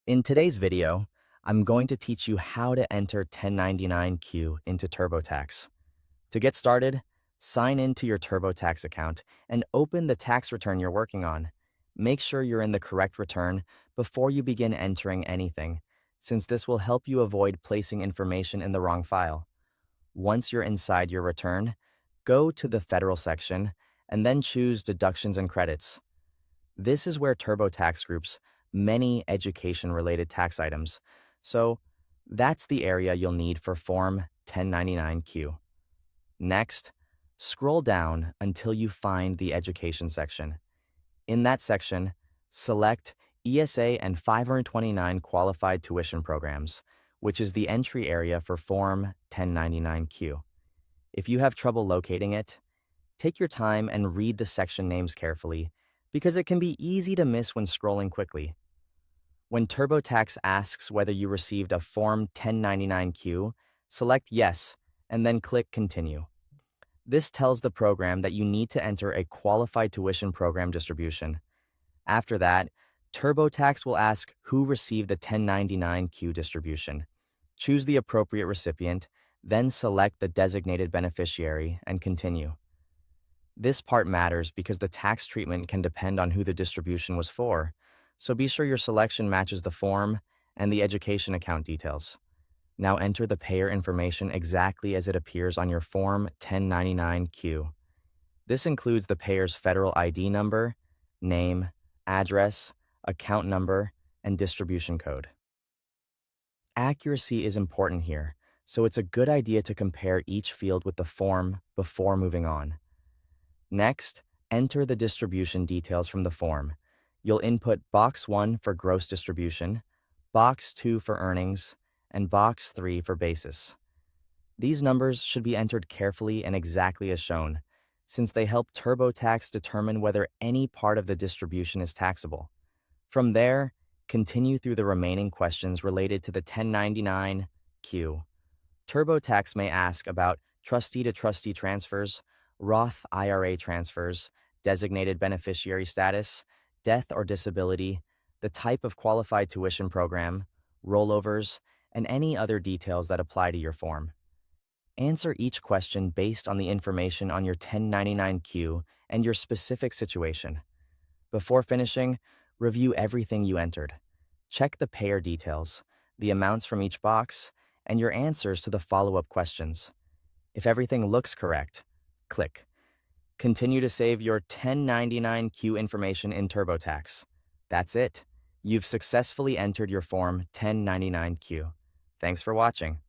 In today's video, I'm going to teach you how to enter 1099-Q into TurboTax. To get started, sign in to your TurboTax account and open the tax return you're working on. Make sure you're in the correct return before you begin entering anything, since this will help you avoid placing information in the wrong file. Once you're inside your return, go to the Federal section and then choose Deductions and Credits. This is where TurboTax groups many education-related tax items, so that's the area you'll need for Form 1099-Q. Next, scroll down until you find the Education section. In that section, select ESA and 529 Qualified Tuition Programs, which is the entry area for Form 1099-Q. If you have trouble locating it, take your time and read the section names carefully, because it can be easy to miss when scrolling quickly. When TurboTax asks whether you received a Form 1099-Q, select Yes, and then click Continue. This tells the program that you need to enter a qualified tuition program distribution. After that, TurboTax will ask who received the 1099-Q distribution. Choose the appropriate recipient, then select the designated beneficiary and continue. This part matters because the tax treatment can depend on who the distribution was for, so be sure your selection matches the form and the education account details. Now enter the payer information exactly as it appears on your Form 1099-Q. This includes the payer's federal ID number, name, address, account number, and distribution code. Accuracy is important here, so it's a good idea to compare each field with the form before moving on. Next, enter the distribution details from the form. You'll input Box 1 for gross distribution, Box 2 for earnings, and Box 3 for basis. These numbers should be entered carefully and exactly as shown, since they help TurboTax determine whether any part of the distribution is taxable. From there, continue through the remaining questions related to the 1099-Q. TurboTax may ask about trustee-to-trustee transfers, Roth IRA transfers, designated beneficiary status, death or disability, the type of qualified tuition program, rollovers, and any other details that apply to your form. Answer each question based on the information on your 1099-Q and your specific situation. Before finishing, review everything you entered. Check the payer details, the amounts from each box, and your answers to the follow-up questions. If everything looks correct, click. Continue to save your 1099-Q information in TurboTax. That's it. You've successfully entered your Form 1099-Q. Thanks for watching.